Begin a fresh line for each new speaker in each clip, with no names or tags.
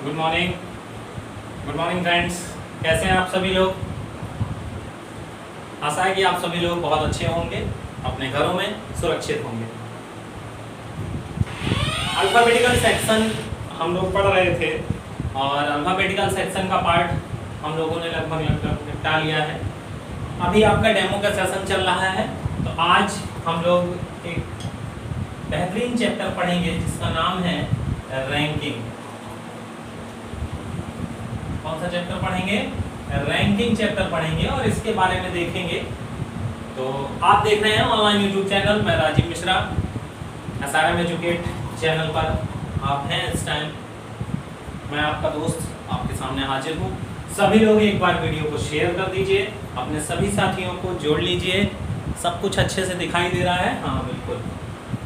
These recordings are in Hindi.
Good morning. Good morning friends, कैसे हैं आप सभी लोग। आशा है कि आप सभी लोग बहुत अच्छे होंगे, अपने घरों में सुरक्षित होंगे। अल्फाबेटिकल सेक्शन हम लोग पढ़ रहे थे और अल्फाबेटिकल सेक्शन का पार्ट हम लोगों ने लगभग निपटा लिया है। अभी आपका डेमो का सेशन चल रहा है, तो आज हम लोग एक बेहतरीन चैप्टर पढ़ेंगे जिसका नाम है रैंकिंग। कौन सा चैप्टर पढ़ेंगे? रैंकिंग चैप्टर पढ़ेंगे और इसके बारे में देखेंगे। तो आप देख रहे हैं ऑनलाइन यूट्यूब चैनल, मैं Rajeev Mishra, SRM educate channel पर आप हैं इस टाइम। मैं आपका दोस्त आपके सामने हाजिर हूँ। सभी लोग एक बार वीडियो को शेयर कर दीजिए, अपने सभी साथियों को जोड़ लीजिए। सब कुछ अच्छे से दिखाई दे रहा है? हाँ बिल्कुल।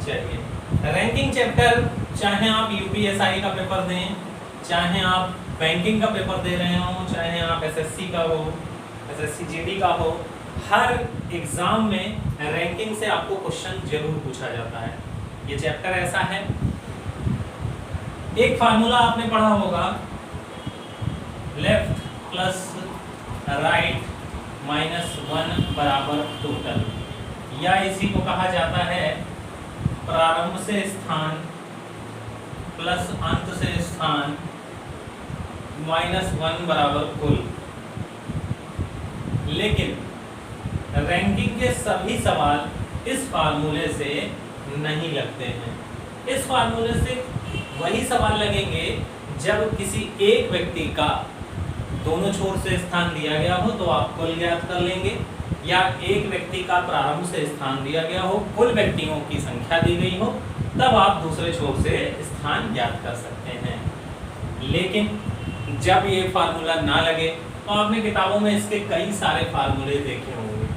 चलिए, रैंकिंग चैप्टर, चाहे आप यूपीएसआई का पेपर दें, चाहे आप बैंकिंग का पेपर दे रहे हो, चाहे आप एसएससी का हो, एसएससी जीडी का हो, हर एग्जाम में रैंकिंग से आपको क्वेश्चन जरूर पूछा जाता है। ये चैप्टर ऐसा है। एक फार्मूला आपने पढ़ा होगा, लेफ्ट प्लस राइट माइनस 1 बराबर टोटल, या इसी को कहा जाता है प्रारंभ से स्थान प्लस अंत से स्थान माइनस 1 बराबर कुल। लेकिन रैंकिंग के सभी सवाल इस फार्मूले से नहीं लगते हैं। इस फार्मूले से वही सवाल लगेंगे जब किसी एक व्यक्ति का दोनों छोर से स्थान दिया गया हो तो आप कुल ज्ञात कर लेंगे, या एक व्यक्ति का प्रारंभ से स्थान दिया गया हो, कुल व्यक्तियों की संख्या दी गई हो, तब आप दूसरे छोर से स्थान ज्ञात कर सकते हैं। लेकिन जब ये फार्मूला ना लगे तो आपने किताबों में इसके कई सारे फार्मूले देखे होंगे।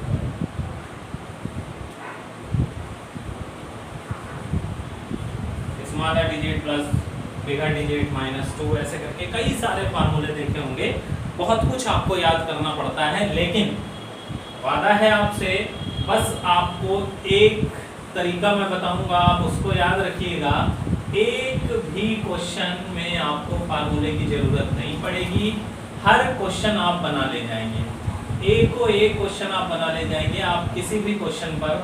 Smaller digit plus bigger digit minus 2, ऐसे करके कई सारे फार्मूले देखे होंगे। बहुत कुछ आपको याद करना पड़ता है, लेकिन वादा है आपसे, बस आपको एक तरीका मैं बताऊंगा, आप उसको याद रखिएगा। एक भी क्वेश्चन में आपको फार्मूले की जरूरत नहीं पड़ेगी, हर क्वेश्चन आप बना ले जाएंगे। एक को एक क्वेश्चन आप बना ले जाएंगे, आप किसी भी क्वेश्चन पर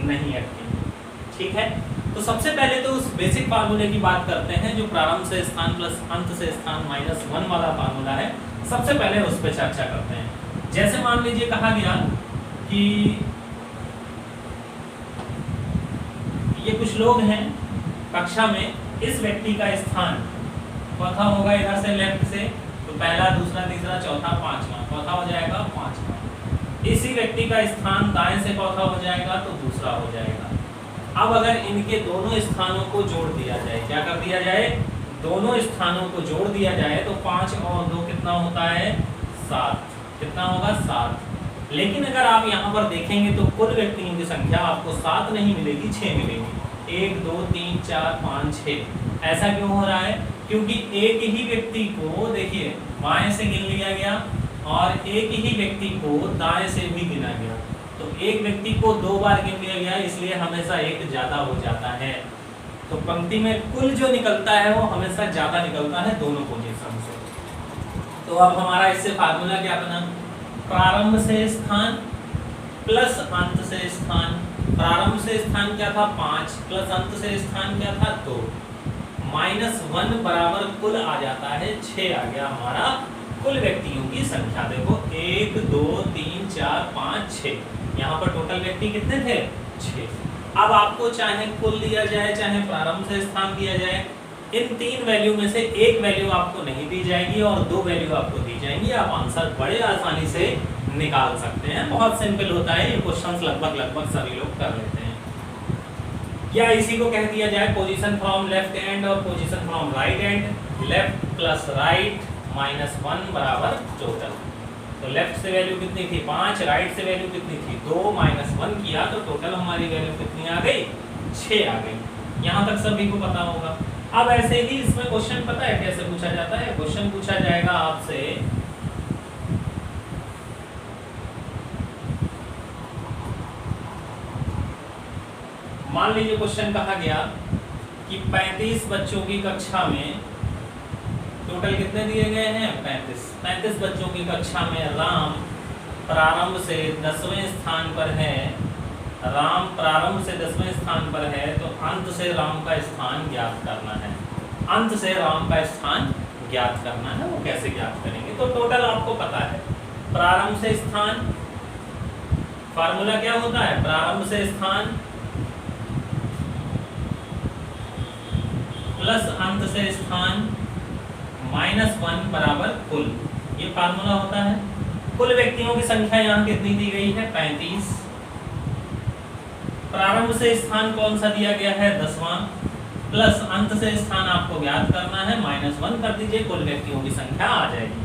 नहीं अटकेंगे। ठीक है, तो सबसे पहले तो उस बेसिक फार्मूले की बात करते हैं जो प्रारंभ से स्थान प्लस अंत से स्थान माइनस 1 वाला फार्मूला है। सबसे पहले उस पर चर्चा करते हैं। जैसे मान लीजिए कहा गया कि ये कुछ लोग हैं कक्षा में, इस व्यक्ति का स्थान चौथा होगा, इधर से लेफ्ट से तो पहला, दूसरा, तीसरा, चौथा, पांचवा, चौथा हो जाएगा पांचवा। इसी व्यक्ति का स्थान दाएं से चौथा हो जाएगा तो दूसरा हो जाएगा। अब अगर इनके दोनों स्थानों को जोड़ दिया जाए, क्या कर दिया जाए? दोनों स्थानों को जोड़ दिया जाए तो 5 और 2 कितना होता है? 7। कितना होगा? 7। लेकिन अगर आप यहाँ पर देखेंगे तो कुल व्यक्तियों की संख्या आपको 7 नहीं मिलेगी, 6 मिलेगी। 1 2 3 4 5 6। ऐसा क्यों हो रहा है? क्योंकि एक ही व्यक्ति को, देखिए, बाएं से गिन लिया गया और एक ही व्यक्ति को दाएं से भी गिना गया। तो एक व्यक्ति को 2 बार गिन लिया गया, इसलिए हमेशा एक ज्यादा हो जाता है। तो पंक्ति में कुल जो निकलता है वो हमेशा ज्यादा निकलता है दोनों पोजीशन से। तो अब हमारा इससे फार्मूला क्या बना? प्रारंभ से स्थान प्लस अंत से स्थान। प्रारंभ से स्थान क्या था? 5 प्लस अंत से स्थान क्या था? 2 माइनस 1 बराबर कुल आ जाता है 6 आ गया हमारा कुल व्यक्तियों की संख्या। देखो 1 2 3 4 5 6, यहाँ पर टोटल व्यक्ति कितने थे? 6। अब आपको चाहे कुल दिया जाए चाहे प्रारंभ से स्थान दिया जाए, इन 3 वैल्यू में से एक वैल्यू आपको नहीं दी जाएगी और 2 वैल्यू आपको दी जाएंगी। आप आंसर बड़े आसानी से निकाल सकते हैं। बहुत सिंपल होता है ये क्वेश्चंस, लगभग सभी लोग कर लेते हैं। या इसी को कह दिया जाए पोजीशन फ्रॉम लेफ्ट एंड और position from right and. Left plus right minus 1 बराबर टोटल। तो लेफ्ट से वैल्यू कितनी थी? 5। राइट से वैल्यू कितनी थी? 2 माइनस 1 किया तो टोटल हमारी वैल्यू कितनी आ गई? 6 आ गई। यहाँ तक सभी को पता होगा। अब ऐसे ही इसमें क्वेश्चन पता है कैसे पूछा जाता है? क्वेश्चन पूछा जाएगा आपसे, मान लीजिए क्वेश्चन कहा गया कि 35 बच्चों की कक्षा में टोटल कितने दिए गए हैं 35। 35 बच्चों की कक्षा में राम प्रारंभ से 10वें स्थान पर है। राम प्रारंभ से 10वें स्थान पर है, तो अंत से राम का स्थान ज्ञात करना है। अंत से राम का स्थान ज्ञात करना है, वो कैसे ज्ञात करेंगे? तो टोटल आपको पता है, प्रारंभ से स्थान, फार्मूला क्या होता है? प्रारंभ से स्थान प्लस अंत से स्थान -1 बराबर कुल, ये फार्मूला होता है। कुल व्यक्तियों की संख्या यहाँ कितनी दी गई है? 35। प्रारंभ से स्थान कौन सा दिया गया है? 10वां, प्लस अंत से स्थान आपको ज्ञात करना है, -1 कर दीजिए, कुल व्यक्तियों की संख्या आ जाएगी।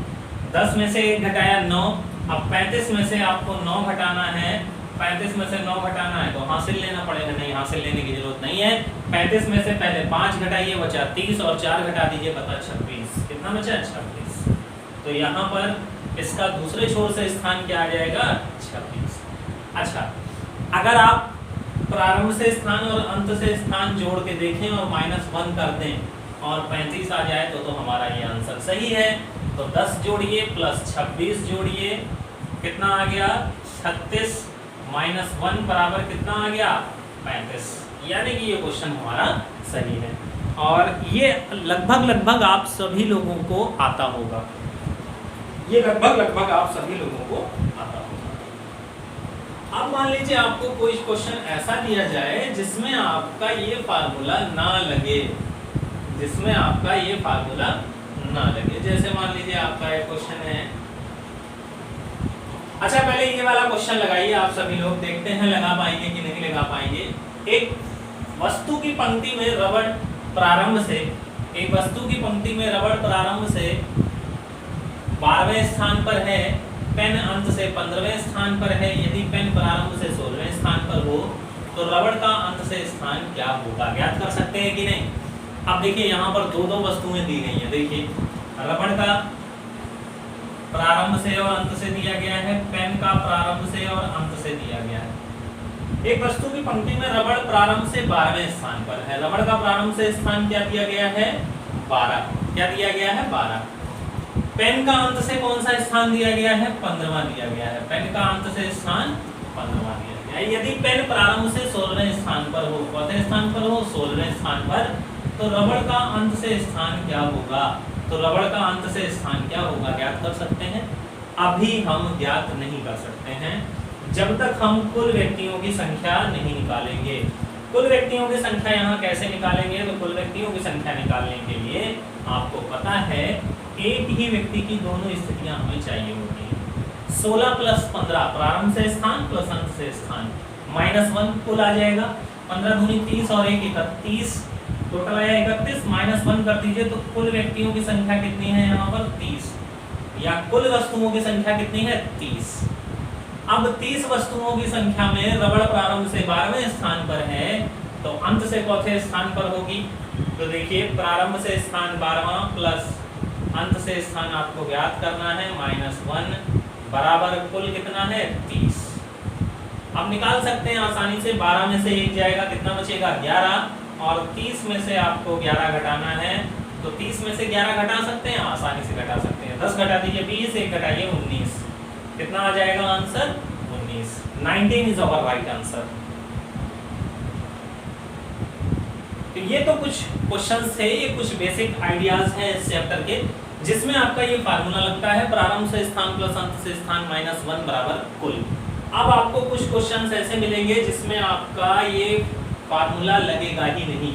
10 में से 1 घटाया 9, अब 35 में से आपको 9 घटाना है। 35 में से 9 घटाना है तो हासिल लेना पड़ेगा, नहीं हासिल लेने की जरूरत नहीं है। 35 में से पहले 5 घटाइए, बचा 30, और 4 घटा दीजिए, बचा 26। कितना बचा? 26। तो यहाँ पर इसका दूसरे छोर से स्थान क्या आ जाएगा? 26। अच्छा, अगर आप प्रारंभ से स्थान और अंत से स्थान जोड़ के देखें और -1 कर दें और 35 आ जाए तो हमारा ये आंसर सही है। तो 10 जोड़िए प्लस 26 जोड़िए, कितना आ गया? 36 -1 बराबर कितना आ गया? 35। यानी कि ये क्वेश्चन हमारा सही है, और ये लगभग आप सभी लोगों को आता होगा। ये लगभग आप सभी लोगों को आता होगा। अब मान लीजिए आपको कोई क्वेश्चन ऐसा दिया जाए जिसमें आपका ये फार्मूला ना लगे, जिसमें आपका ये फार्मूला ना लगे। जैसे मान लीजिए आपका एक क्वेश्चन है, अच्छा पहले ये वाला क्वेश्चन लगाइए, आप सभी लोग देखते हैं लगा पाएंगे कि नहीं लगा पाएंगे। एक वस्तु की पंक्ति में रबड़ प्रारंभ से, एक वस्तु की पंक्ति में रबड़ प्रारंभ से 12वें स्थान पर है, पेन अंत से 15वें स्थान पर है। यदि पेन प्रारंभ से 16वें स्थान पर हो तो रबड़ का अंत से स्थान क्या होगा? ज्ञात कर सकते हैं कि नहीं? अब देखिए यहाँ पर दो वस्तुएं दी गई हैं। देखिए रबड़ का प्रारंभ से और अंत से दिया गया है, पेन का प्रारंभ से और अंत से दिया गया है। एक वस्तु की पंक्ति में रबड़ प्रारंभ से 12वें स्थान पर है। रबड़ का प्रारंभ से स्थान क्या दिया गया है? 12। क्या दिया गया है? 12। पेन का अंत से कौन सा स्थान दिया गया है? 15वां दिया गया है। पेन का अंत से स्थान 15वां दिया गया है। यदि पेन प्रारंभ से 16वें स्थान पर हो, कौन स्थान पर हो? 16वें स्थान पर, तो रबड़ का अंत से स्थान क्या होगा? तो रबड़ का अंत से स्थान क्या होगा? ज्ञात कर सकते हैं? अभी हम ज्ञात नहीं कर सकते हैं जब तक हम कुल व्यक्तियों की संख्या नहीं निकालेंगे। कुल व्यक्तियों की संख्या यहाँ कैसे निकालेंगे? तो कुल व्यक्तियों की संख्या निकालने के लिए आपको पता है एक ही व्यक्ति की दोनों स्थितियां हमें चाहिए होती हैं। 16 प्लस 15 प्रारंभ से स्थान प्लस अंत से स्थान, -1 कुल आ जाएगा। 15 दूनी 30 और 1 31, टोटल आया 31, -1 कर दीजिए तो कुल व्यक्तियों की संख्या कितनी है यहाँ पर? 30। या कुल वस्तुओं की संख्या कितनी है? 30। अब 30 वस्तुओं की संख्या में रबड़ प्रारंभ से 12वें स्थान पर है, तो अंत से चौथे स्थान पर होगी। तो देखिए प्रारंभ से स्थान 12वां प्लस अंत से स्थान आपको ज्ञात करना है, -1 बराबर कुल कितना है? 30। अब निकाल सकते हैं आसानी से, 12 में से 1 जाएगा, कितना बचेगा? 11, और 30 में से आपको 11 घटाना है, तो 30 में से 11 घटा सकते हैं, आसानी से घटा सकते हैं। 10 घटा दीजिए 20, 1 घटाइए 19, कितना आ जाएगा answer? 19। 19 is our right answer. तो ये तो कुछ क्वेश्चंस थे, ये कुछ बेसिक आइडियाज हैं इस चैप्टर के, जिसमें आपका ये फार्मूला लगता है प्रारंभ से स्थान प्लस अंत से स्थान -1 बराबर कुल। अब आपको कुछ क्वेश्चंस ऐसे मिलेंगे जिसमें आपका ये फार्मूला लगेगा ही नहीं,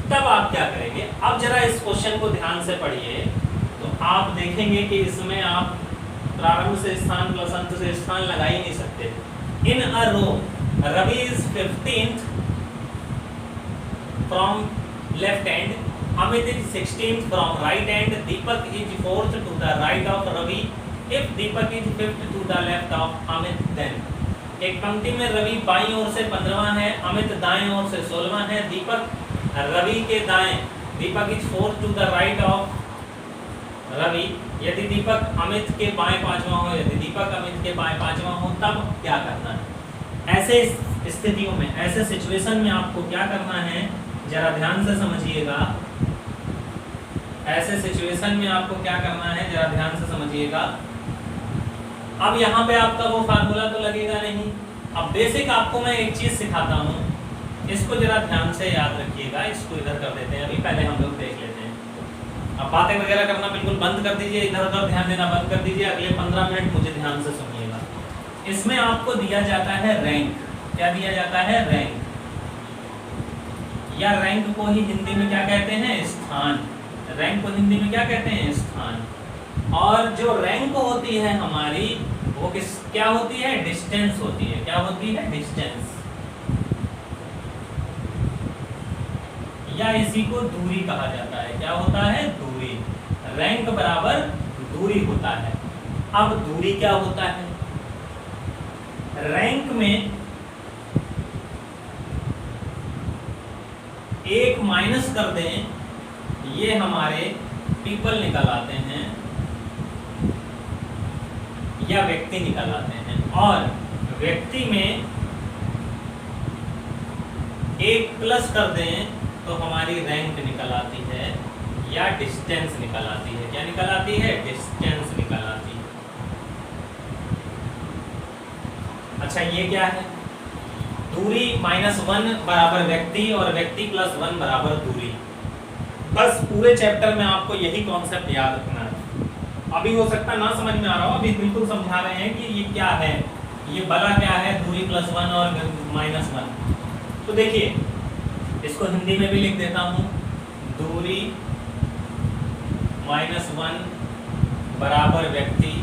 तब आप क्या करेंगे? अब जरा इस क्वेश्चन को ध्यान से पढ़िए, तो आप देखेंगे कि इसमें आप प्रारंभ से स्थान प्लस अंत से स्थान लगा ही नहीं सकते। In a row Ravi is 15th from left hand, Amit is 16th from right hand, Deepak is 4th to the right of Ravi. If Deepak is 5th to the left of Amit, then एक पंक्ति में रवि बाईं ओर से 15वां है, अमित दाएं ओर से 16वां है। दीपक रवि के दाएं, Deepak is 4th to the right of Ravi. यदि दीपक अमित के बाएं 5वां हो, यदि दीपक अमित के बाएं 5वां हो, तब क्या करना है? ऐसे स्थितियों में, ऐसे सिचुएशन में आपको क्या करना है, जरा ध्यान से समझिएगा। ऐसे सिचुएशन में आपको क्या करना है जरा ध्यान से समझिएगा। अब यहाँ पे आपका वो फार्मूला तो लगेगा नहीं। अब बेसिक आपको मैं एक चीज सिखाता हूँ, इसको जरा ध्यान से याद रखिएगा। इसको इधर कर देते हैं, अभी पहले हम लोग देख लेते हैं। अब बातें वगैरह करना बिल्कुल बंद कर दीजिए, इधर उधर ध्यान देना बंद कर दीजिए। अगले 15 मिनट मुझे ध्यान से सुनिएगा। इसमें आपको दिया जाता है रैंक। क्या दिया जाता है? रैंक, या रैंक को ही हिंदी में क्या कहते हैं? स्थान। रैंक को हिंदी में क्या कहते हैं? स्थान। और जो रैंक होती है हमारी, वो क्या होती है? डिस्टेंस होती है। क्या होती है? डिस्टेंस, या इसी को दूरी कहा जाता है। क्या होता है? दूरी। रैंक बराबर दूरी होता है। अब दूरी क्या होता है? रैंक में एक माइनस कर दें, ये हमारे पीपल निकल आते हैं या व्यक्ति निकल आते हैं, और व्यक्ति में एक प्लस कर दें तो हमारी रैंक निकल आती है या डिस्टेंस निकल आती है। क्या निकल आती है? डिस्टेंस निकल आती है। अच्छा, ये क्या है? दूरी -1 बराबर व्यक्ति और व्यक्ति +1 बराबर दूरी। बस पूरे चैप्टर में आपको यही कॉन्सेप्ट याद रखना है। अभी हो सकता ना समझ में आ रहा हो, अभी बिल्कुल समझा रहे हैं कि ये क्या है, ये बड़ा क्या है, दूरी +1 और -1। तो देखिए, इसको हिंदी में भी लिख देता हूं, दूरी -1 बराबर व्यक्ति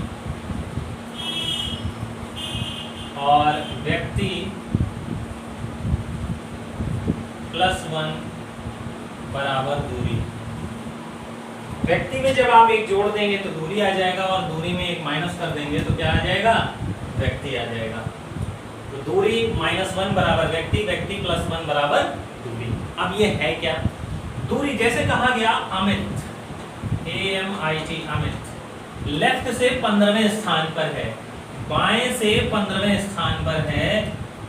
और व्यक्ति +1 बराबर दूरी। व्यक्ति में जब आप एक जोड़ देंगे तो दूरी आ जाएगा, और दूरी में एक माइनस कर देंगे तो क्या आ जाएगा? व्यक्ति आ जाएगा। तो दूरी -1 बराबर व्यक्ति, व्यक्ति +1 बराबर दूरी। अब ये है क्या? दूरी जैसे कहा गया अमित, AMIT अमित लेफ्ट से 15वें स्थान पर है, बाएं से 15वें स्थान पर है।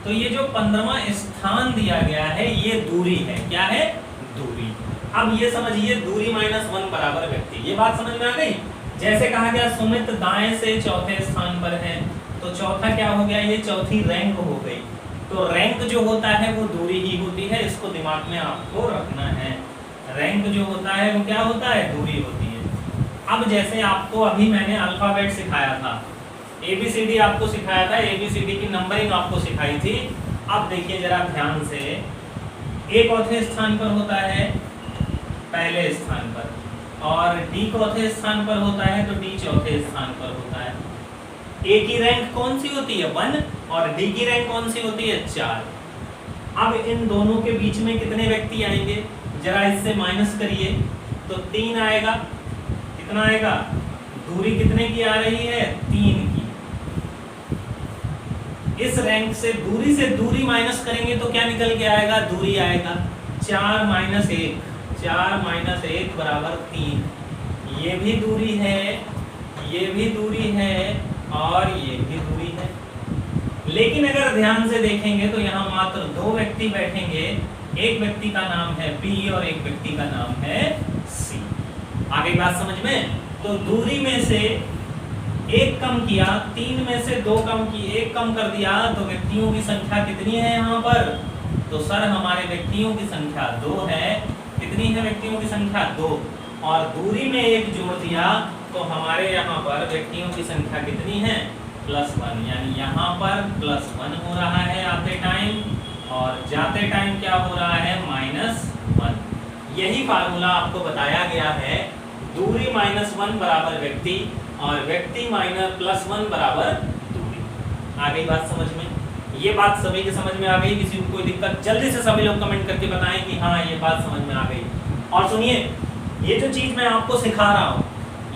तो ये जो 15वां स्थान दिया गया है ये दूरी है। क्या है? दूरी। अब ये समझिए, दूरी -1 बराबर व्यक्ति, ये बात समझ में आ गई? जैसे कहा गया सुमित दाएं से चौथे स्थान पर है, तो चौथा क्या हो गया? ये चौथी रैंक हो गई। तो रैंक जो होता है वो दूरी ही होती है, इसको दिमाग में आपको रखना है। रैंक जो होता है वो क्या होता है? दूरी होती है। अब जैसे आपको अभी मैंने अल्फाबेट सिखाया था, ABCD आपको सिखाया था, ABCD की नंबरिंग आपको सिखाई थी। अब देखिए जरा ध्यान से, A चौथे स्थान पर होता है पहले स्थान पर, और D चौथे स्थान पर होता है तो D चौथे स्थान पर होता है। A की रैंक कौन सी होती है? 1, और D की रैंक कौन सी होती है? 4। अब इन दोनों के बीच में कितने व्यक्ति आएंगे? जरा इससे माइनस करिए तो 3 आएगा। कितना आएगा? दूरी कितने की आ रही है? 3 की। इस रैंक से दूरी माइनस करेंगे तो क्या निकल के आएगा? दूरी आएगा 4 - 1, 4 - 1 बराबर 3। ये भी दूरी है, ये भी दूरी है, और ये भी दूरी है। लेकिन अगर ध्यान से देखेंगे तो यहाँ मात्र 2 व्यक्ति बैठेंगे। एक व्यक्ति का नाम है B और एक व्यक्ति का नाम है C। आगे बात समझ में? तो दूरी में से 1 कम किया, 3 में से 2 कम की, 1 कम कर दिया, तो व्यक्तियों की संख्या कितनी है यहाँ पर? तो सर हमारे व्यक्तियों की संख्या 2 है। कितनी है व्यक्तियों की संख्या? 2। और दूरी में 1 जोड़ दिया तो हमारे यहाँ पर व्यक्तियों की संख्या कितनी है? +1। यानी यहाँ पर +1 हो रहा है आते टाइम, और जाते टाइम क्या हो रहा है? -1। यही फार्मूला आपको बताया गया है। दूरी -1 बराबर व्यक्ति और व्यक्ति +1 बराबर दूरी। आ गई बात समझ में? ये बात सभी के समझ में आ गई? किसी को कोई दिक्कत? जल्दी से सभी लोग कमेंट करके बताएं कि हाँ ये बात समझ में आ गई। और सुनिए, ये जो चीज मैं आपको सिखा रहा हूँ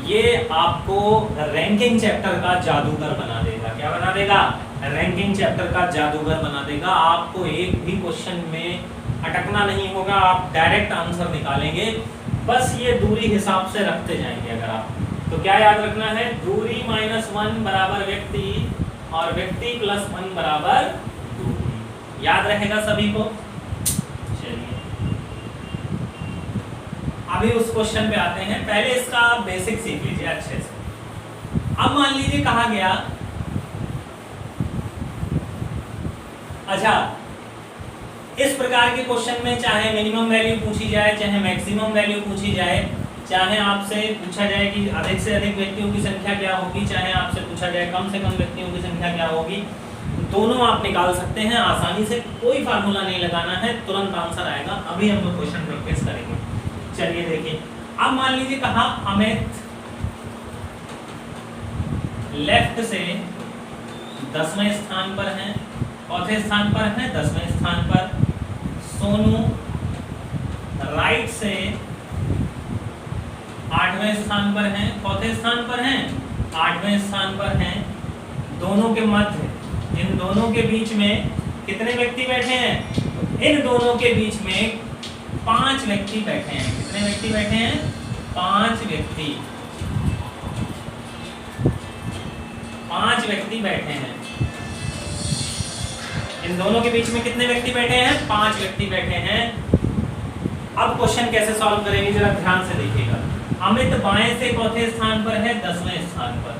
ये आपको रैंकिंग चैप्टर का जादूगर बना देगा। क्या बना देगा? रैंकिंग चैप्टर का जादूगर बना देगा। आपको एक भी क्वेश्चन में अटकना नहीं होगा, आप डायरेक्ट आंसर निकालेंगे। बस ये दूरी हिसाब से रखते जाएंगे अगर आप। तो क्या याद रखना है? दूरी -1 बराबर व्यक्ति और व्यक्ति +1 बराबर दूरी। याद रहेगा सभी को? चलिए अभी उस क्वेश्चन पे आते हैं, पहले इसका बेसिक सीख लीजिए अच्छे से। अब मान लीजिए कहा गया, अच्छा इस प्रकार के क्वेश्चन में चाहे मिनिमम वैल्यू पूछी जाए, चाहे मैक्सिमम वैल्यू पूछी जाए, चाहे आपसे पूछा जाए कि अधिक से अधिक व्यक्तियों की संख्या क्या होगी, चाहे आपसे पूछा जाए कम से कम व्यक्तियों की संख्या क्या होगी, दोनों आप निकाल सकते हैं आसानी से, कोई फार्मूला नहीं लगाना है, तुरंत आंसर आएगा। अभी हम लोग क्वेश्चन प्रैक्टिस करेंगे। चलिए देखिए, अब मान लीजिए कहा अमित लेफ्ट से 10वें स्थान पर है, चौथे स्थान पर है 10वें स्थान पर। सोनू राइट से 8वें स्थान पर है, चौथे स्थान पर है 8वें स्थान पर है। दोनों के मध्य, इन दोनों के बीच में कितने व्यक्ति बैठे हैं? इन दोनों के बीच में 5 व्यक्ति बैठे हैं। कितने व्यक्ति बैठे हैं? 5 व्यक्ति। 5 व्यक्ति बैठे हैं। इन दोनों के बीच में कितने व्यक्ति बैठे हैं? 5 व्यक्ति बैठे हैं। अब क्वेश्चन कैसे सॉल्व करेंगे जरा ध्यान से देखिएगा। अमित बाएं से चौथे स्थान पर है 10वें स्थान पर।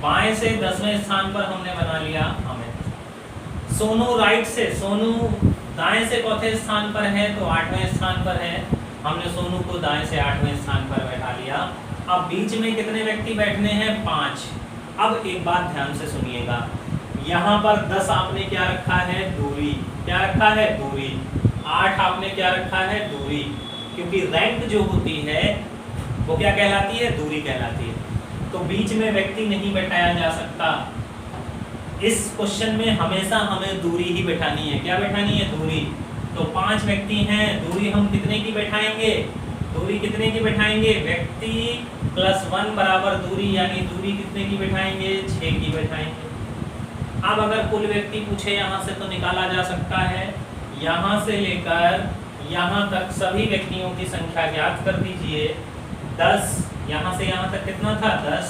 बाएं से 10वें स्थान पर हमने बना लिया अमित। सोनू राइट से, सोनू दाएं से चौथे स्थान पर है तो 8वें स्थान पर है, हमने सोनू को दाएं से 8वें स्थान पर बैठा लिया। अब बीच में कितने व्यक्ति बैठने हैं? 5। अब एक बात ध्यान से सुनिएगा, यहाँ पर 10 आपने क्या रखा है? दूरी। क्या रखा है? दूरी। 8 आपने क्या रखा है? दूरी। क्योंकि रैंक जो होती है वो क्या कहलाती है? दूरी कहलाती है। तो बीच में व्यक्ति नहीं बैठाया जा सकता। इस क्वेश्चन में हमेशा हमें दूरी ही बैठानी है। क्या बैठानी है? दूरी। तो 5 व्यक्ति हैं, दूरी हम कितने की बैठाएंगे? दूरी कितने की बैठाएंगे? व्यक्ति प्लस 1 बराबर दूरी, यानी दूरी कितने की बैठाएंगे? 6 की बैठाएंगे। अब अगर कुल व्यक्ति पूछे यहाँ से तो निकाला जा सकता है। यहाँ से लेकर यहाँ तक सभी व्यक्तियों की संख्या ज्ञात कर दीजिए। 10, यहाँ से यहाँ तक कितना था? 10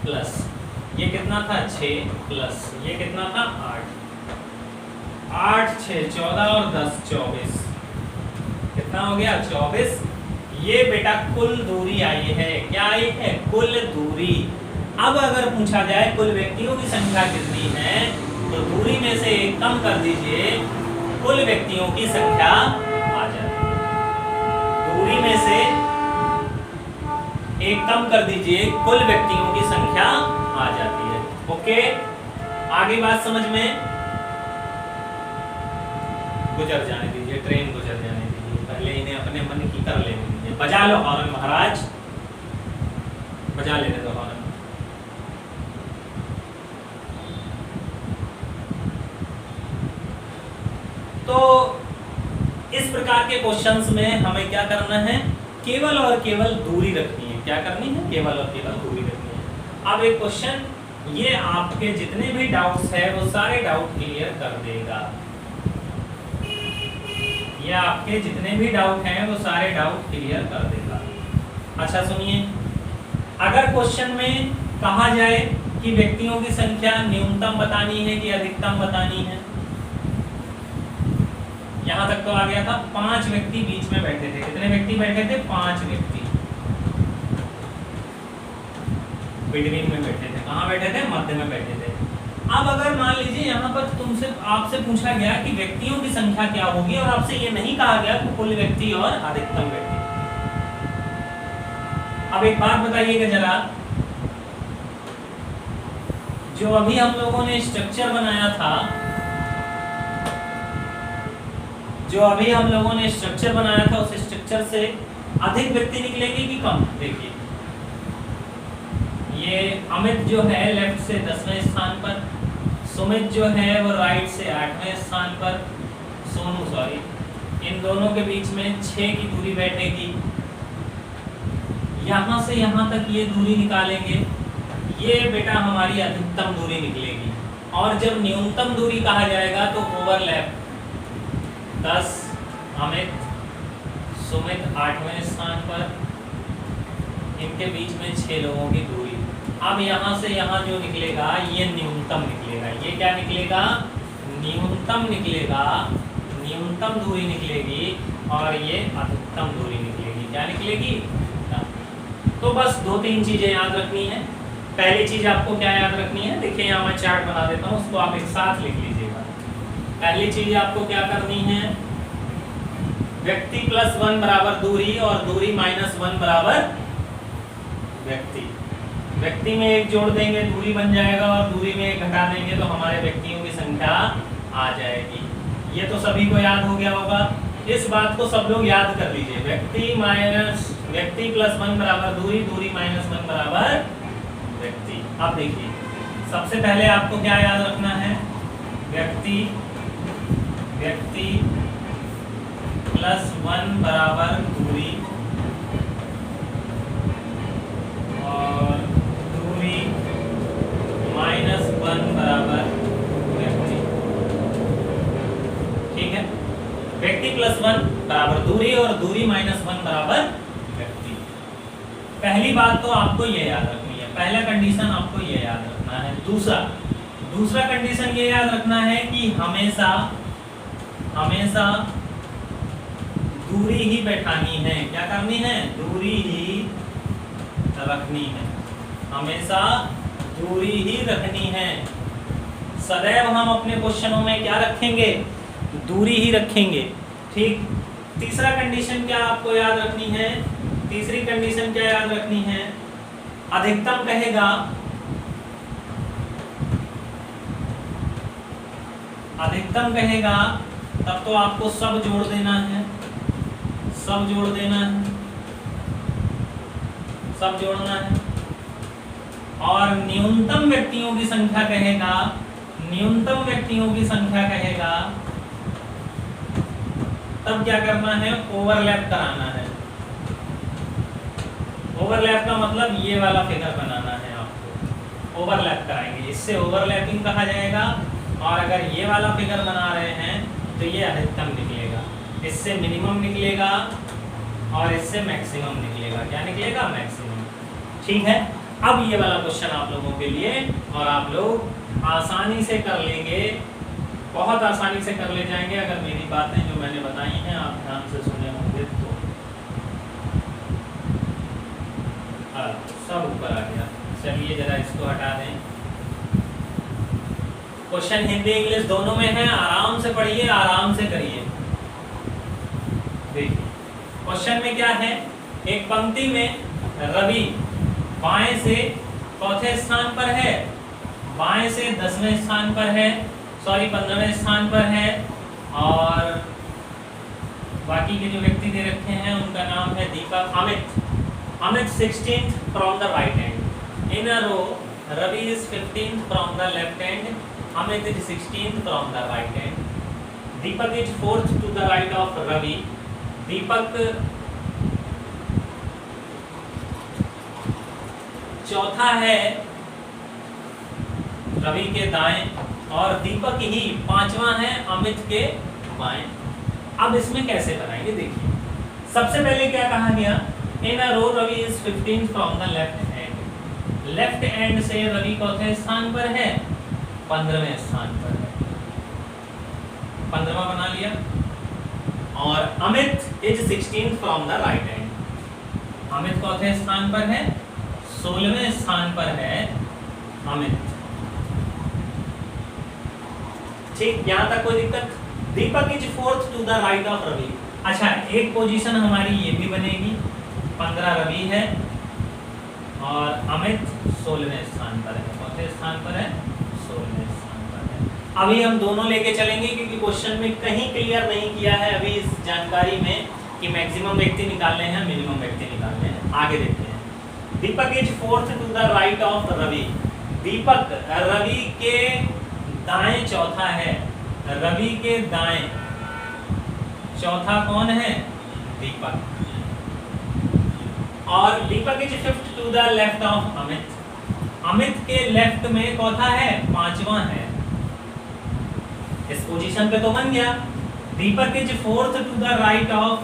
प्लस ये कितना था? 6 प्लस ये कितना था? 8। 8 6 14 और 10 24। कितना हो गया? 24। ये बेटा कुल दूरी आई है। क्या आई है? कुल दूरी। अब अगर पूछा जाए कुल व्यक्तियों की संख्या कितनी है, तो दूरी में से 1 कम कर दीजिए, कुल व्यक्तियों की संख्या आ जाती है। दूरी में से 1 कम कर दीजिए, कुल व्यक्तियों की संख्या आ जाती है। ओके, आगे बात समझ में? गुजर जाने दीजिए, ट्रेन गुजर जाने दीजिए, पहले इन्हें अपने मन की कर लेने दीजिए। बजा लो हॉर्न महाराज, बजा लेने दो हॉर्न। तो इस प्रकार के क्वेश्चंस में हमें क्या करना है? केवल और केवल दूरी रखनी है। क्या करनी है? केवल और केवल दूरी रखनी है। अब एक क्वेश्चन, ये आपके जितने भी डाउट्स है वो सारे डाउट क्लियर कर देगा। ये आपके जितने भी डाउट हैं वो सारे डाउट क्लियर कर देगा। अच्छा सुनिए, अगर क्वेश्चन में कहा जाए कि व्यक्तियों की संख्या न्यूनतम बतानी है कि अधिकतम बतानी है, यहां तक तो आ गया था। 5 व्यक्ति बीच में बैठे थे। कितने व्यक्ति बैठे थे? 5 व्यक्ति बिटवीन में बैठे थे। कहाँ बैठे थे? मध्य में बैठे थे। अब अगर मान लीजिए यहाँ पर तुमसे आपसे पूछा गया कि व्यक्तियों की संख्या क्या होगी, और आपसे ये नहीं कहा गया कि कुल व्यक्ति और अधिकतम व्यक्ति। अब एक बात बताइएगा जरा, जो अभी हम लोगों ने स्ट्रक्चर बनाया था, जो अभी हम लोगों ने स्ट्रक्चर बनाया था, उस स्ट्रक्चर से अधिक व्यक्ति निकलेंगे कि कम? देखिए, ये अमित जो है लेफ्ट से 10वें स्थान पर, सुमित जो है वो राइट से 8वें स्थान पर, सोनू सॉरी, इन दोनों के बीच में 6 की दूरी बैठेगी। यहाँ से यहाँ तक ये दूरी निकालेंगे, ये बेटा हमारी अधिकतम दूरी निकलेगी। और जब न्यूनतम दूरी कहा जाएगा तो ओवरलैप 10 अमित सुमित 8वें स्थान पर, इनके बीच में 6 लोगों की दूरी। अब यहाँ से यहाँ जो निकलेगा ये न्यूनतम निकलेगा। ये क्या निकलेगा? न्यूनतम निकलेगा, न्यूनतम दूरी निकलेगी, और ये अधिकतम दूरी निकलेगी। क्या निकलेगी? तो बस 2-3 चीजें याद रखनी है। पहली चीज आपको क्या याद रखनी है, देखिए यहाँ मैं चार्ट बना देता हूँ, उसको आप एक साथ लिख लीजिएगा। पहली चीज आपको क्या करनी है, व्यक्ति +1 बराबर दूरी और दूरी -1 बराबर व्यक्ति। व्यक्ति में 1 जोड़ देंगे दूरी बन जाएगा और दूरी में 1 घटा देंगे तो हमारे व्यक्तियों की संख्या आ जाएगी। ये तो सभी को याद हो गया होगा। इस बात को सब लोग याद कर लीजिए, व्यक्ति +1 बराबर दूरी, दूरी -1 बराबर व्यक्ति। अब देखिए सबसे पहले आपको क्या याद रखना है, व्यक्ति +1 बराबर दूरी और दूरी -1 बराबर व्यक्ति। ठीक है, व्यक्ति +1 बराबर दूरी और दूरी -1 बराबर व्यक्ति। पहली बात तो आपको ये याद रखनी है, पहला कंडीशन आपको ये याद रखना है। दूसरा कंडीशन ये याद रखना है कि हमेशा दूरी ही बैठानी है। क्या करनी है? दूरी ही रखनी है, हमेशा दूरी ही रखनी है। सदैव हम अपने क्वेश्चनों में क्या रखेंगे? दूरी ही रखेंगे। ठीक, तीसरा कंडीशन क्या आपको याद रखनी है? तीसरी कंडीशन क्या याद रखनी है? अधिकतम कहेगा तब तो आपको सब जोड़ देना है, सब जोड़ना है। और न्यूनतम व्यक्तियों की संख्या कहेगा तब क्या करना है? ओवरलैप कराना है। ओवरलैप का मतलब ये वाला फिगर बनाना है आपको, ओवरलैप कराएंगे, इससे ओवरलैपिंग कहा जाएगा। और अगर ये वाला फिगर बना रहे हैं तो ये अधिकतम निकलेगा, इससे मिनिमम निकलेगा और इससे मैक्सिमम निकलेगा। क्या निकलेगा? मैक्सिमम। ठीक है, अब ये वाला क्वेश्चन आप लोगों के लिए, और आप लोग आसानी से कर लेंगे, बहुत आसानी से कर ले जाएंगे अगर मेरी बातें जो मैंने बताई हैं आप ध्यान से सुने होंगे तो। सब ऊपर आ गया, चलिए जरा इसको हटा दें। क्वेश्चन हिंदी इंग्लिश दोनों में है, आराम से पढ़िए, आराम से करिए। देखिए क्वेश्चन में क्या है, एक पंक्ति में रवि बाएं से चौथे स्थान पर है, बाएं से 10वें स्थान पर है, 15वें स्थान पर है, और बाकी के जो व्यक्ति दे रखे हैं उनका नाम है दीपक, Amit 16th from the right hand. In a row, Ravi is 15th from the left hand. Amit is 16th from the right hand. Deepak is 4th to the right of Ravi. Deepak चौथा है रवि के दाएं और दीपक ही 5वां है अमित के बाएं। अब इसमें कैसे बनाएंगे? देखिए सबसे पहले क्या कहा गया, in a row Ravi is 15th from the left hand. Left hand से रवि चौथे स्थान पर है, 15वें स्थान पर है, 15वां बना लिया। और Amit is 16th from the right hand. Amit चौथे स्थान पर है, 16वें स्थान पर है अमित। ठीक, यहां तक कोई दिक्कत? Deepak is 4th to the right of Ravi. अच्छा, एक पोजीशन हमारी ये भी बनेगी, 15 रवि है और अमित 16वें स्थान पर है, चौथे स्थान पर है, 16वें स्थान पर है। अभी हम दोनों लेके चलेंगे क्योंकि क्वेश्चन में कहीं क्लियर नहीं किया है अभी इस जानकारी में कि मैक्सिमम व्यक्ति निकालने हैं, मिनिमम व्यक्ति निकालने हैं। आगे देखते हैं। Deepak is 4th to the right of Ravi. Deepak Ravi के दाएं चौथा है, रवि के दाएं चौथा कौन है? दीपक। और Deepak is 5th to the left of Amit. Amit के लेफ्ट में चौथा है, 5वां है। इस पोजीशन पे तो बन गया। Deepak is 4th to the right of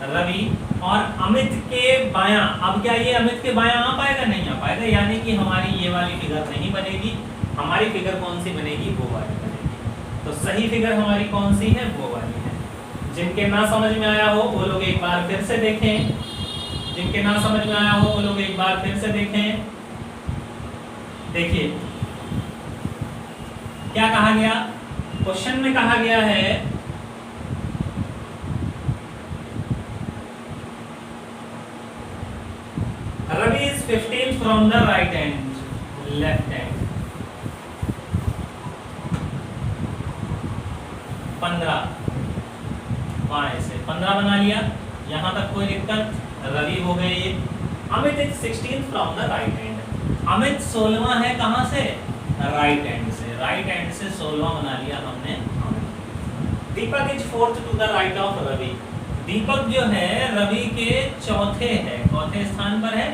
Ravi और अमित के बायां। अब क्या ये अमित के बायां आ पाएगा? नहीं आ पाएगा, यानी कि हमारी ये वाली फिगर नहीं बनेगी। हमारी फिगर कौन सी बनेगी? वो वाली बनेगी। तो सही फिगर हमारी कौन सी है? वो वाली है। जिनके ना समझ में आया हो वो लोग एक बार फिर से देखें, जिनके ना समझ में आया हो वो लोग एक बार फिर से देखें। देखिए क्या कहा गया, क्वेश्चन में कहा गया है Ravi is 15 from the right hand, left hand 15 बाएं से 15 बना लिया, यहां तक कोई दिक्कत, रवि हो गए ये। Amit is 16 from the right hand, Amit 16वां है कहां से, राइट हैंड से, राइट हैंड से 16वां बना लिया हमने। Deepak is 4th to the right of Ravi, Deepak जो है रवि के चौथे है, चौथे स्थान पर है,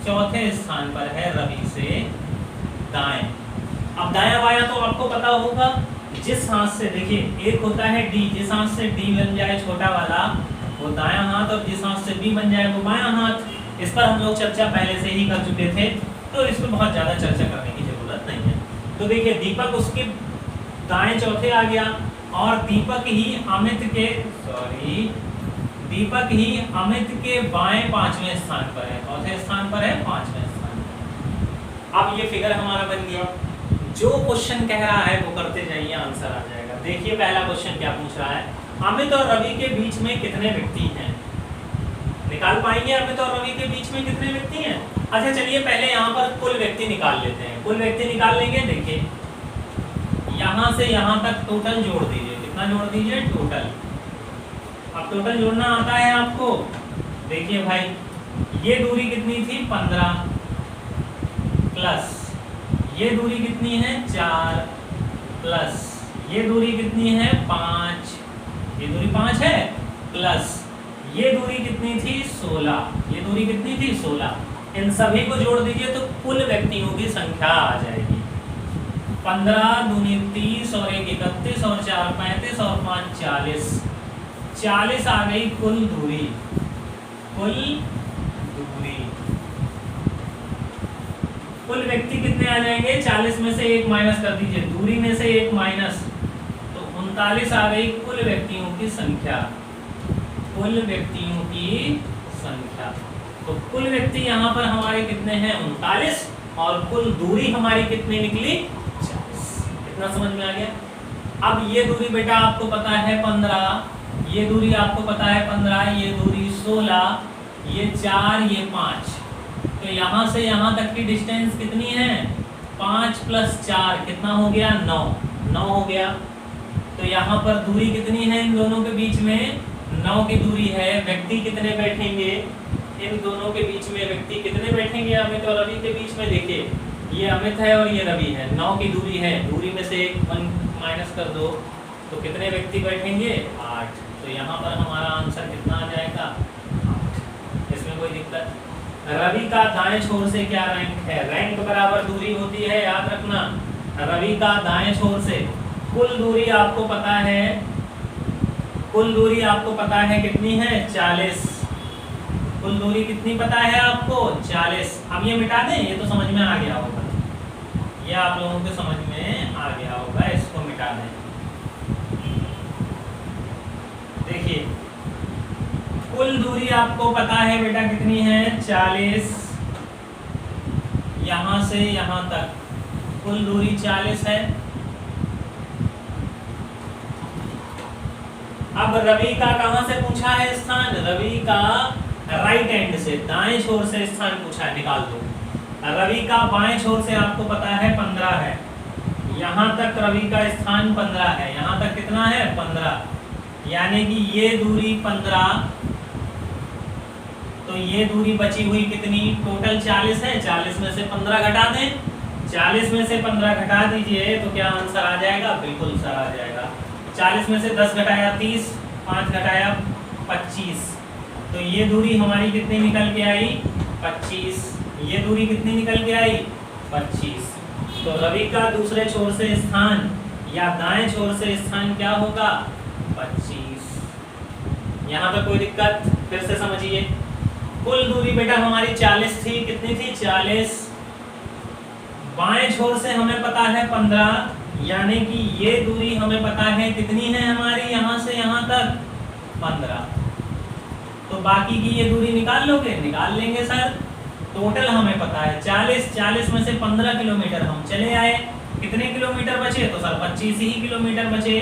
चौथे स्थान पर है रवि से दाएं। अब दाया बाया तो आपको पता होगा, जिस हाथ से देखिए एक होता है डी, जिस हाथ से डी बन जाए छोटा वाला वो दायां हाथ, और जिस हाथ से बी बन जाए वो बायां हाथ। इस पर हम लोग चर्चा पहले से ही कर चुके थे, तो इस पर बहुत ज्यादा चर्चा करने की जरूरत नहीं है। तो देखिए दीपक उसके दाएं चौथे आ गया, और दीपक ही अमित के दीपक ही अमित के बाएं 5वें स्थान पर है, चौथे स्थान पर है 5वें स्थान पर। अब ये फिगर हमारा बन गया, जो क्वेश्चन कह रहा है वो करते जाइए, आंसर आ जाएगा। देखिए पहला क्वेश्चन क्या पूछ रहा है, अमित और रवि के बीच में कितने व्यक्ति हैं, निकाल पाएंगे अमित और रवि के बीच में कितने व्यक्ति हैं। अच्छा चलिए पहले यहाँ पर कुल व्यक्ति निकाल लेते हैं, कुल व्यक्ति निकाल लेंगे। देखिए यहाँ से यहाँ तक टोटल जोड़ दीजिए, कितना जोड़ दीजिए, टोटल। अब टोटल जोड़ना आता है आपको, देखिए भाई ये दूरी कितनी थी 15 प्लस ये दूरी कितनी है 4 प्लस ये दूरी कितनी है 5, ये दूरी 5 है, प्लस ये दूरी कितनी थी 16, ये दूरी कितनी थी 16। इन सभी को जोड़ दीजिए तो कुल व्यक्तियों की संख्या आ जाएगी 15 दूनी 30 और 1 31 और 4 35 और 5 40, 40 आ गई कुल दूरी, कुल दूरी। कुल व्यक्ति कितने आ जाएंगे, 40 में से 1 माइनस कर दीजिए, दूरी में से 1 माइनस, तो 39 आ गई कुल व्यक्तियों की संख्या, कुल व्यक्तियों की संख्या। तो कुल व्यक्ति यहाँ पर हमारे कितने हैं 39, और कुल दूरी हमारी कितनी निकली 40। कितना समझ में आ गया। अब ये दूरी बेटा आपको पता है 15, ये दूरी आपको पता है 15, ये दूरी 16, ये 4, ये 5, तो यहाँ से यहाँ तक की डिस्टेंस कितनी है 5 + 4 कितना हो गया 9 हो गया। तो यहाँ पर दूरी कितनी है इन दोनों के बीच में 9 की दूरी है। व्यक्ति कितने बैठेंगे इन दोनों के बीच में, व्यक्ति कितने बैठेंगे अमित और रवि के बीच में। देखिए ये अमित है और ये रवि है, 9 की दूरी है, दूरी में से 1 माइनस कर दो तो कितने व्यक्ति बैठेंगे 8। तो यहाँ पर हमारा आंसर कितना आ जाएगा 8। इसमें कोई दिक्कत। रवि का दाएं छोर से क्या रैंक है, रैंक बराबर दूरी होती है, याद रखना। रवि का दाएं छोर से कुल दूरी आपको पता है, कुल दूरी आपको पता है कितनी है 40। कुल दूरी कितनी पता है आपको 40। अब ये मिटा दें, ये तो समझ में आ गया होगा, ये आप लोगों को समझ में आ गया होगा, इसको मिटा दें। देखिए कुल दूरी आपको पता है बेटा कितनी है 40, यहां से यहां तक कुल दूरी 40 है। अब रवि का कहां से पूछा है स्थान, रवि का राइट हैंड से दाएं छोर से स्थान पूछा है, निकाल दो। रवि का बाएं छोर से आपको पता है 15 है, यहां तक रवि का स्थान 15 है, यहां तक कितना है 15, यानी कि ये दूरी 15, तो ये दूरी बची हुई कितनी टोटल 40 है, 40 में से 15 घटा दें, 40 में से 15 घटा दीजिए तो क्या आंसर आ जाएगा, बिल्कुल सर आ जाएगा। 40 में से 10 घटाया 30, 5 घटाया 25, तो ये दूरी हमारी कितनी निकल के आई 25, ये दूरी कितनी निकल के आई 25। तो रवि का दूसरे छोर से स्थान या दाएं छोर से स्थान क्या होगा 25। यहाँ पर कोई दिक्कत, फिर से समझिए। कुल दूरी बेटा हमारी 40 थी, कितनी थी 40, बाएं छोर से हमें पता है 15, यानी कि ये दूरी हमें पता है कितनी है हमारी यहाँ से यहाँ तक 15। तो बाकी की ये दूरी निकाल लोगे? निकाल लेंगे सर। टोटल हमें पता है 40 में से 15 किलोमीटर हम चले आए, कितने किलोमीटर बचे? तो सर 25 ही किलोमीटर बचे।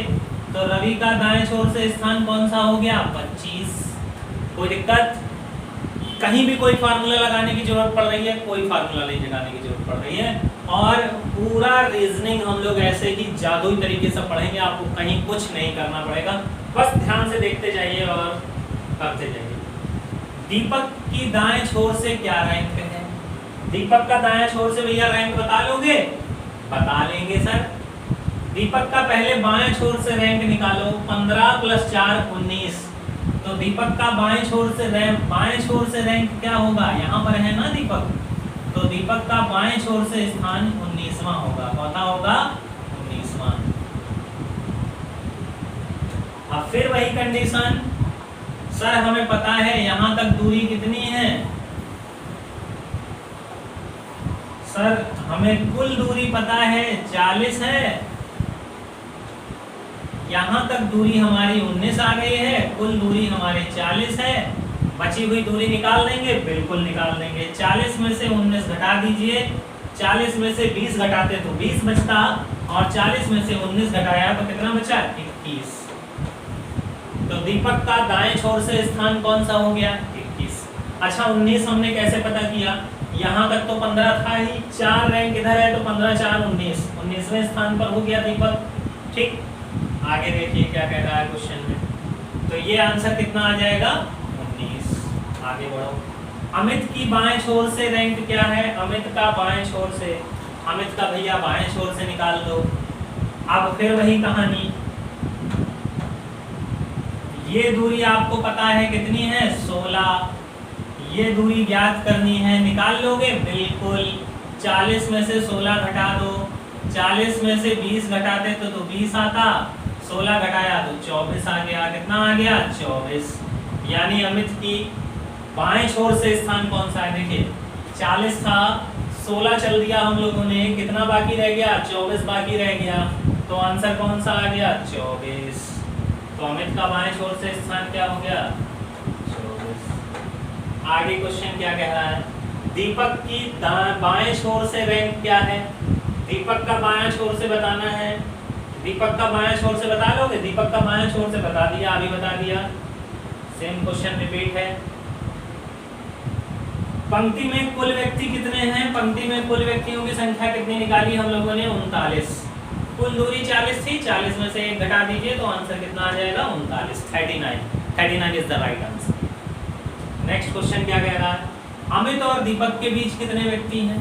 तो रवि का दाएं छोर से स्थान कौन सा हो गया? 25। कोई दिक्कत? कहीं भी कोई फार्मूला लगाने की जरूरत पड़ रही है? कोई फार्मूला नहीं लगाने की जरूरत पड़ रही है। और पूरा रीजनिंग हम लोग ऐसे ही जादुई तरीके से पढ़ेंगे, आपको कहीं कुछ नहीं करना पड़ेगा, बस ध्यान से देखते जाइए और करते जाइए। दीपक की दाएं छोर से क्या रैंक है? दीपक का दाएं छोर से भैया रैंक बता लोगे? बता लेंगे सर। दीपक का पहले बाएं छोर से रैंक निकालो। 15 + 4 19। तो दीपक का बाएं छोर से रैंक क्या होगा? यहाँ पर है ना दीपक, तो दीपक का बाएं छोर से स्थान 19वां होगा। कौन होगा? 19वां। अब फिर वही कंडीशन, सर हमें पता है यहाँ तक दूरी कितनी है? सर हमें कुल दूरी पता है 40 है, यहाँ तक दूरी हमारी 19 आ गई है, कुल दूरी हमारी 40 है। बची हुई दूरी निकाल देंगे? बिल्कुल निकाल देंगे। 40 में से 19 घटा दीजिए, 40 में से 20 घटाते तो 20 बचता, और 40 में से 19 घटाया तो कितना बचा? 21। तो दीपक का दाएं छोर से स्थान कौन सा हो गया? 21। अच्छा 19 हमने कैसे पता किया? यहाँ तक तो 15 था ही, 4 रैंक इधर है तो 15 × 4 19, 19वें स्थान पर हो गया दीपक। ठीक, आगे देखिए क्या कह रहा है क्वेश्चन में। तो ये आंसर कितना आ जाएगा? 19। आगे बढ़ो। अमित की बाएं छोर से रैंक क्या है? अमित का बाएं छोर से, अमित का भैया बाएं छोर से निकाल दो। अब फिर वही कहानी, ये दूरी आपको पता है कितनी है? 16। ये दूरी ज्ञात करनी है, निकाल लोगे? बिल्कुल। 40 में से 16 घटा दो, 40 में से 20 घटाते तो 20 आता, 16 घटाया तो 24 आ गया। कितना आ गया? 24। यानी अमित की बाएं छोर से स्थान कौन सा है? देखिए 40 था, 16 चल दिया हम लोगों ने, कितना बाकी रह गया? 24 बाकी रह गया। तो आंसर कौन सा आ गया? 24। तो अमित का बाएं छोर से स्थान क्या हो गया? 24। आगे क्वेश्चन क्या कह रहा है? दीपक की बाएं छोर से रैंक क्या है? दीपक का बाएं छोर से बताना है। दीपक का बाएं छोर से बता लोगे? दीपक का बाएं छोर से बता दिया, अभी बता दिया। सेम क्वेश्चन रिपीट है। पंक्ति में कुल व्यक्ति कितने हैं? पंक्ति में कुल व्यक्तियों की संख्या कितनी निकाली हम लोगों ने? 39। कुल दूरी 40 थी, 40 में से 1 घटा दीजिए तो आंसर कितना आ जाएगा? 39, 39 is the right answer. Next question क्या कह रहा है? अमित और दीपक के बीच कितने व्यक्ति हैं?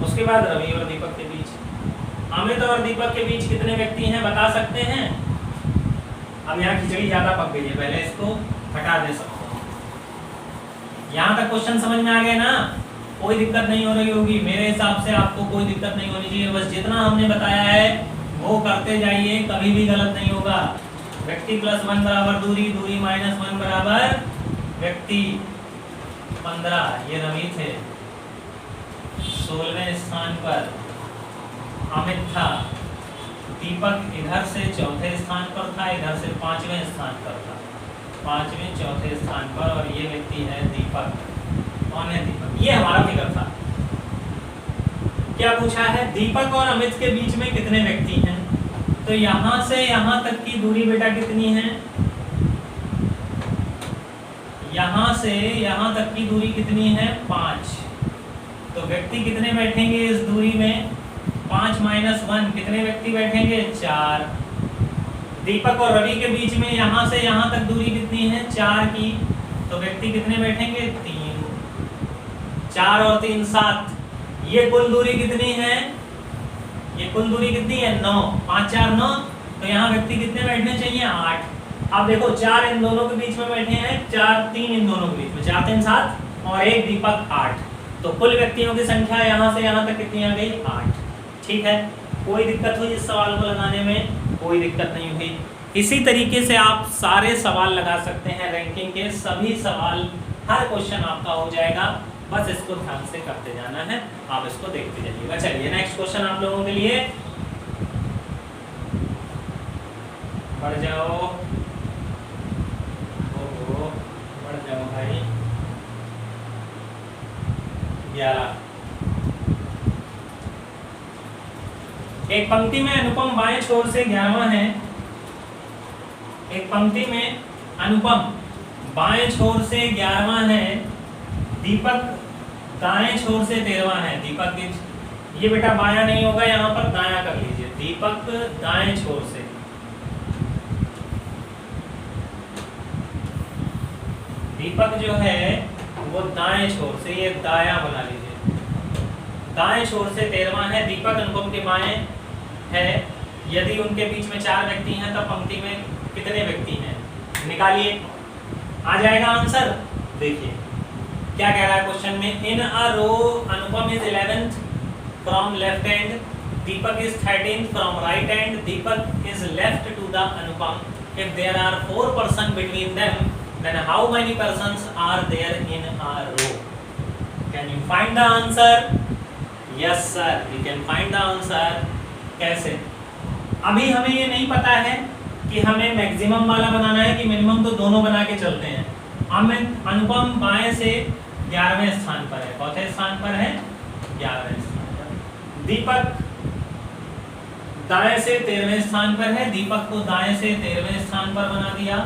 उसके बाद रवि और दीपक के बीच। अमित और दीपक के बीच कितने व्यक्ति हैं बता सकते हैं? अब यहाँ खिचड़ी ज्यादा पक गई है, पहले इसको हटा दे सकते हो। यहाँ तक क्वेश्चन समझ में आ गया ना? कोई दिक्कत नहीं हो रही होगी, मेरे हिसाब से आपको कोई दिक्कत नहीं होनी चाहिए। बस जितना हमने बताया है वो करते जाइए, कभी भी गलत नहीं होगा। व्यक्ति +1 बराबर दूरी, दूरी -1 बराबर व्यक्ति। 15 ये रवि थे, 16वें स्थान पर अमित था, दीपक इधर से चौथे स्थान पर था, इधर से 5वें स्थान पर था, 5वें चौथे स्थान पर, और ये व्यक्ति है दीपक। कौन है दीपक? ये हमारा फिगर था। क्या पूछा है? दीपक और अमित के बीच में कितने व्यक्ति हैं? तो यहाँ से यहाँ तक की दूरी बेटा कितनी है? यहाँ से यहाँ तक की दूरी कितनी है? 5। तो व्यक्ति कितने बैठेंगे इस दूरी में? 5 - 1 कितने व्यक्ति बैठेंगे? 4। दीपक और रवि के बीच में यहाँ से यहाँ तक दूरी कितनी है? 4 की। तो व्यक्ति कितने बैठेंगे? 3। 4 और 3 7। ये कुल दूरी कितनी है? ये कुल दूरी कितनी है? 9। 5 4 9। तो यहाँ व्यक्ति कितने बैठने चाहिए? 8। अब देखो 4 इन दोनों के बीच में बैठे हैं, 4 3 इन दोनों के बीच में, 4 3 7 और 1 दीपक 8। तो कुल व्यक्तियों की संख्या यहाँ से यहाँ तक कितनी आ गई? 8। ठीक है, कोई दिक्कत हुई इस सवाल को लगाने में? कोई दिक्कत नहीं हुई। इसी तरीके से आप सारे सवाल लगा सकते हैं, रैंकिंग के सभी सवाल, हर क्वेश्चन आपका हो जाएगा। बस इसको ध्यान से करते जाना है, आप इसको देखते जाइएगा। चलिए नेक्स्ट क्वेश्चन आप लोगों के लिए, बढ़ जाओ। भाई 11। एक पंक्ति में अनुपम बाएं छोर से 11वां है, एक पंक्ति में अनुपम बाएं छोर से 11वां है, दीपक दाएं छोर से 13वां है। दीपक ये बेटा बायां नहीं होगा, यहाँ पर दायां कर लीजिए। दीपक दाएं छोर से, दीपक जो है वो दाएं छोर से, ये दायां बना लीजिए, दाएं छोर से 13वां है। दीपक अनुपम के बाएं है। यदि उनके बीच में 4 व्यक्ति हैं तब पंक्ति में कितने व्यक्ति हैं, निकालिए। आ जाएगा आंसर। देखिए क्या कह रहा है क्वेश्चन में, in a row Anupam is 11th from left hand, Deepak is 13th from right hand, Deepak is left to the Anupam. If there are 4 person between them, then how many persons are there in a row? Can you find the answer? Yes sir, we can find the answer. कैसे? अभी हमें ये नहीं पता है कि हमें मैक्सिमम वाला बनाना है कि मिनिमम, तो दोनों बना के चलते हैं। हमें अनुपम बाएं से 11वें स्थान पर है, चौथे स्थान पर है, 11वें स्थान पर। दीपक दाएं से 13वें स्थान पर है, दीपक को दाएं से 13वें स्थान पर बना दिया।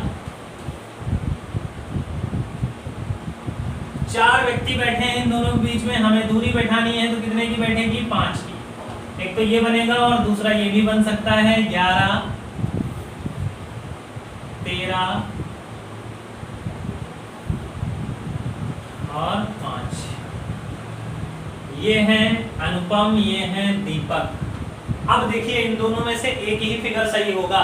4 व्यक्ति बैठे हैं इन दोनों के बीच में, हमें दूरी बैठानी है, तो कितने की बैठेगी, 5 की। एक तो ये बनेगा और दूसरा ये भी बन सकता है, 11 13 और 5। ये हैं अनुपम, ये हैं दीपक। अब देखिए इन दोनों में से एक ही फिगर सही होगा।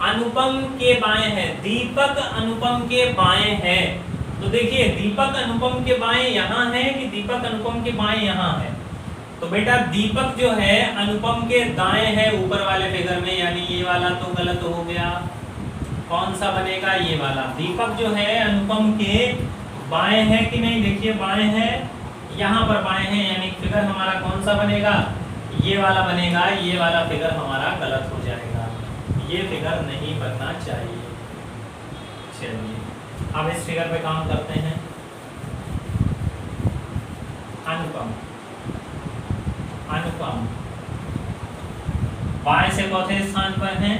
अनुपम के बाएं है, दीपक अनुपम के बाएं है, तो देखिए दीपक अनुपम के बाएं यहां है कि दीपक अनुपम के बाएं यहां है। तो बेटा दीपक जो है अनुपम के दाएं है ऊपर वाले फिगर में, यानी ये वाला तो गलत हो गया। कौन सा बनेगा, ये वाला। दीपक जो है अनुपम के बाएं है कि नहीं, देखिए बाएं है, यहाँ पर बाएं है, यानी फिगर हमारा कौन सा बनेगा, ये वाला बनेगा। ये वाला फिगर हमारा गलत हो जाएगा, ये फिगर नहीं बनना चाहिए। चलिए अब इस फिगर पे काम करते हैं। अनुपम, अनुपम बाएं से चौथे स्थान पर हैं,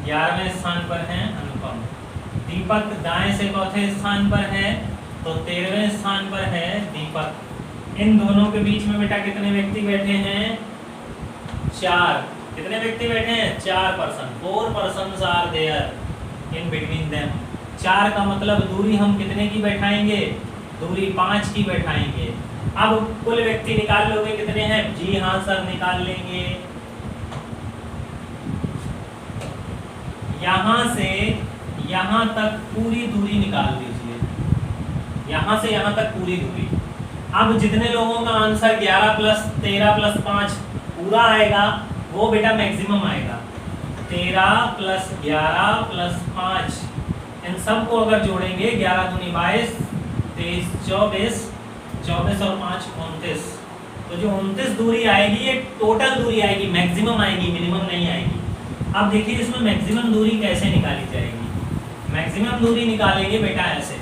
11वें स्थान पर हैं अनुपम। दीपक दाएं से चौथे स्थान पर है, तो 13वें स्थान पर है दीपक। इन दोनों के बीच में बेटा कितने व्यक्ति बैठे हैं, 4। कितने व्यक्ति बैठे हैं, 4 person. 4 persons are there in between them. 4 का मतलब दूरी हम कितने की बैठाएंगे, दूरी 5 की बैठाएंगे। अब कुल व्यक्ति निकाल लोगे कितने हैं, जी हाँ सर निकाल लेंगे। यहां से यहां तक पूरी दूरी निकाल दीजिए, यहां से यहां तक पूरी दूरी। अब जितने लोगों का आंसर 11 + 13 + 5 पूरा आएगा वो बेटा मैक्सिमम आएगा। 13 + 11 + 5, इन सब को अगर जोड़ेंगे 11 दूनी 22, 23 24, 24 और 5 29। तो जो 29 दूरी आएगी ये टोटल दूरी आएगी, मैक्सिमम आएगी, मिनिमम नहीं आएगी। अब देखिए इसमें मैक्सिमम दूरी कैसे निकाली जाएगी। मैक्सिमम दूरी निकालेंगे बेटा ऐसे,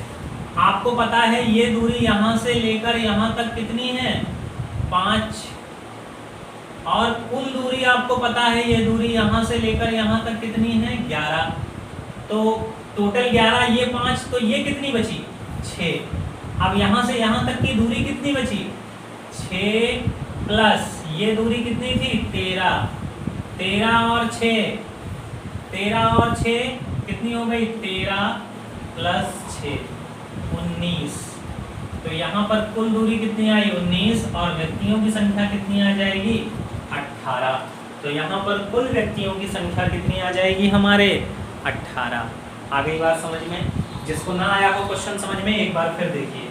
आपको पता है ये दूरी यहाँ से लेकर यहाँ तक कितनी है, 5, और कुल दूरी आपको पता है ये दूरी यहाँ से लेकर यहाँ तक कितनी है, 11। तो टोटल 11, ये 5, तो ये कितनी बची, 6। अब यहाँ से यहाँ तक की दूरी कितनी बची, 6 प्लस ये दूरी कितनी थी, 13। 13 और 6, 13 और 6 कितनी हो गई, 13 + 6 19। तो यहाँ पर कुल दूरी कितनी आई, 19, और व्यक्तियों की संख्या कितनी आ जाएगी, 18। तो यहाँ पर कुल व्यक्तियों की संख्या कितनी आ जाएगी हमारे, 18। आ गई बात समझ में। जिसको ना आया हो क्वेश्चन समझ में, एक बार फिर देखिए।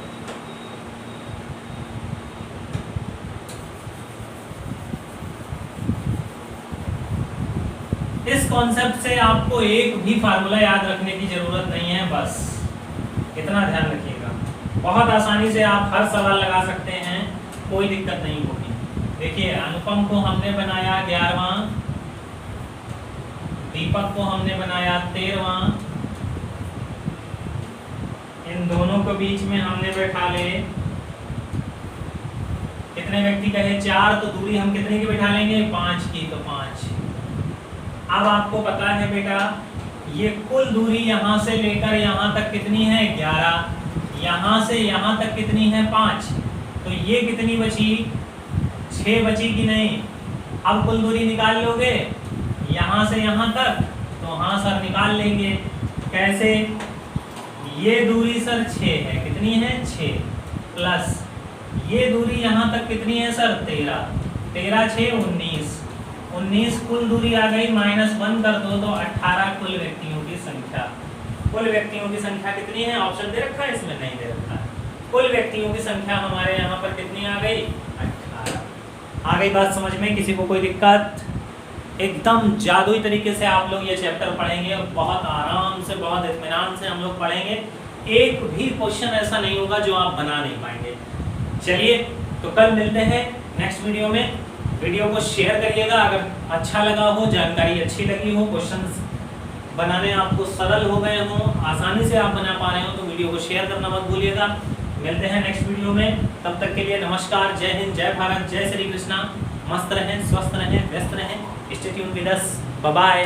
इस कॉन्सेप्ट से आपको एक भी फार्मूला याद रखने की जरूरत नहीं है, बस इतना ध्यान रखिएगा। बहुत आसानी से आप हर सवाल लगा सकते हैं, कोई दिक्कत नहीं होगी। देखिए अनुपम को हमने बनाया 11वां, दीपक को हमने बनाया 13वां, इन दोनों को बीच में हमने बैठा ले, कितने व्यक्ति का है 4, तो दूरी हम कितने की बैठा लेंगे 5 की, तो 5। अब आपको पता है बेटा ये कुल दूरी यहाँ से लेकर यहाँ तक कितनी है 11, यहाँ से यहाँ तक कितनी है 5, तो ये कितनी बची 6 बची कि नहीं। अब कुल दूरी निकाल लोगे यहाँ से यहाँ तक, तो हाँ सर निकाल लेंगे। कैसे, ये दूरी सर 6 है, कितनी है 6, प्लस ये दूरी यहाँ तक कितनी है सर 13, 13 6 19, 19 कुल दूरी आ गई, -1 कर दो तो 18 कुल व्यक्तियों की संख्या। कुल व्यक्तियों की संख्या कितनी है, ऑप्शन दे रखा है इसमें, नहीं दे रखा है। कुल व्यक्तियों की संख्या हमारे यहाँ पर कितनी आ गई 18। आ गई बात समझ में, किसी को कोई दिक्कत। एकदम जादुई तरीके से आप लोग ये चैप्टर पढ़ेंगे और बहुत आराम से बहुत इत्मीनान से हम लोग पढ़ेंगे। एक भी क्वेश्चन ऐसा नहीं होगा जो आप बना नहीं पाएंगे। चलिए तो कल मिलते हैं नेक्स्ट वीडियो में। वीडियो को शेयर करिएगा अगर अच्छा लगा हो, जानकारी अच्छी लगी हो, क्वेश्चंस बनाने आपको सरल हो गए हो, आसानी से आप बना पा रहे हो, तो वीडियो को शेयर करना मत भूलिएगा। मिलते हैं नेक्स्ट वीडियो में, तब तक के लिए नमस्कार, जय हिंद, जय भारत, जय श्री कृष्णा। मस्त रहें, स्वस्थ रहें, व्यस्त रहें। Stay tuned with us, bye bye.